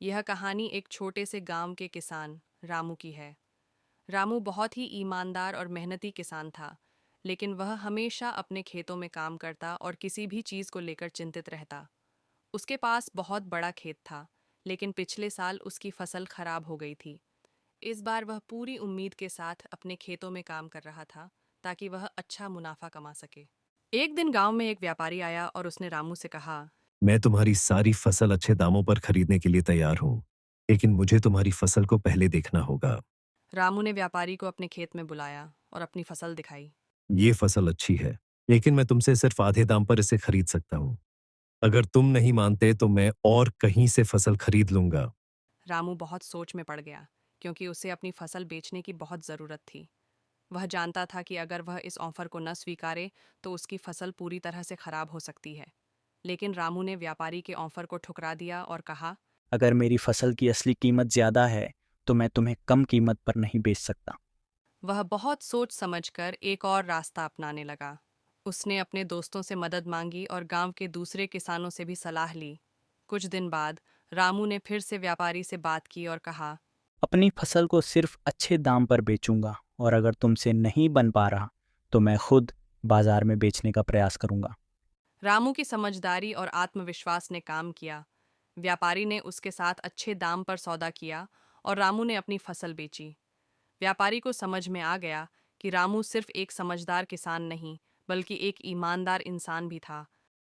यह कहानी एक छोटे से गांव के किसान रामू की है। रामू बहुत ही ईमानदार और मेहनती किसान था, लेकिन वह हमेशा अपने खेतों में काम करता और किसी भी चीज़ को लेकर चिंतित रहता। उसके पास बहुत बड़ा खेत था, लेकिन पिछले साल उसकी फसल खराब हो गई थी। इस बार वह पूरी उम्मीद के साथ अपने खेतों में काम कर रहा था, ताकि वह अच्छा मुनाफा कमा सके। एक दिन गांव में एक व्यापारी आया और उसने रामू से कहा। मैं तुम्हारी सारी फसल अच्छे दामों पर खरीदने के लिए तैयार हूँ, लेकिन मुझे तुम्हारी फसल को पहले देखना होगा। रामू ने व्यापारी को अपने खेत में बुलाया और अपनी फसल दिखाई। ये फसल अच्छी है, लेकिन मैं तुमसे सिर्फ आधे दाम पर इसे खरीद सकता हूँ। अगर तुम नहीं मानते तो मैं और कहीं से फसल खरीद लूंगा। रामू बहुत सोच में पड़ गया, क्योंकि उसे अपनी फसल बेचने की बहुत ज़रूरत थी। वह जानता था कि अगर वह इस ऑफर को न स्वीकारे तो उसकी फसल पूरी तरह से खराब हो सकती है। लेकिन रामू ने व्यापारी के ऑफर को ठुकरा दिया और कहा। अगर मेरी फसल की असली कीमत ज़्यादा है तो मैं तुम्हें कम कीमत पर नहीं बेच सकता। वह बहुत सोच समझकर एक और रास्ता अपनाने लगा। उसने अपने दोस्तों से मदद मांगी और गांव के दूसरे किसानों से भी सलाह ली। कुछ दिन बाद रामू ने फिर से व्यापारी से बात की और कहा। अपनी फसल को सिर्फ अच्छे दाम पर बेचूंगा और अगर तुमसे नहीं बन पा रहा तो मैं खुद बाजार में बेचने का प्रयास करूंगा। रामू की समझदारी और आत्मविश्वास ने काम किया। व्यापारी ने उसके साथ अच्छे दाम पर सौदा किया और रामू ने अपनी फसल बेची। व्यापारी को समझ में आ गया कि रामू सिर्फ एक समझदार किसान नहीं, बल्कि एक ईमानदार इंसान भी था,